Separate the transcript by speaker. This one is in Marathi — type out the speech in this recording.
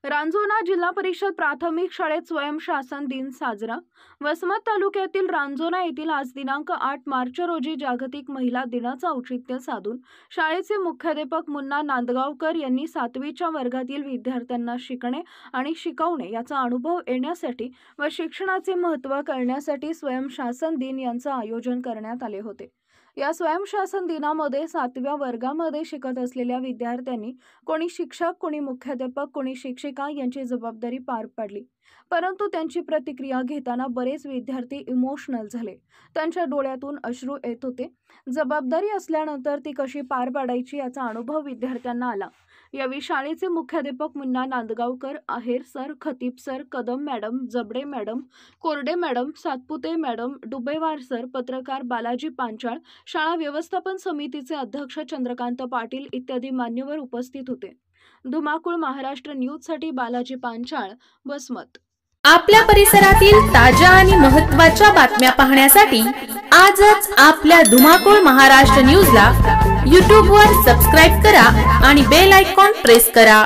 Speaker 1: रांजोना जिल्हा परिषद प्राथमिक शाळेत स्वयंशासन दिन साजरा। वसमत तालुक्यातील रांजोना येथील आज दिनांक 8 मार्च रोजी जागतिक महिला दिनाचे औचित्य साधून शाळेचे मुख्याध्यापक मुन्ना नांदगावकर यांनी 7वीच्या वर्गातील विद्यार्थ्यांना शिकणे आणि शिकवणे याचा अनुभव येण्यासाठी व शिक्षणाचे महत्त्व कळण्यासाठी स्वयंशासन दिन यांचे आयोजन करण्यात आले होते। या स्वयंशासन दिनामध्ये 7व्या वर्गामध्ये शिकत असलेल्या विद्यार्थ्यांनी कोणी शिक्षक, कोणी मुख्याध्यापक, कोणी शिक्षिका यांची जबाबदारी पार पाडली। परंतु त्यांची प्रतिक्रिया घेताना बरेच विद्यार्थी इमोशनल झाले। त्यांच्या डोळ्यातून अश्रू येत होते। जबाबदारी असल्यानंतर ती कशी पार पाडायची याचा अनुभव विद्यार्थ्यांना आला। यावेळी शाळेचे मुख्याध्यापक Munna Nandgaonkar, Aher sir, Khatib sir, Kadam madam, Jabde madam, Korde madam, Satpute madam, Dubewar sir, पत्रकार बालाजी पांचाळ, शाळा व्यवस्थापन समितीचे अध्यक्ष चंद्रकांत पाटील इत्यादी मान्यवर उपस्थित होते। धुमाकूळ महाराष्ट्र न्यूजसाठी बालाजी पांचाळ, वसमत।
Speaker 2: आपल्या परिसरातील ताज्या आणि महत्त्वाच्या बातम्या पाहण्यासाठी आजच आपल्या धुमाकूळ महाराष्ट्र न्यूजला YouTube वर सबस्क्राइब करा आणि बेल आयकॉन प्रेस करा।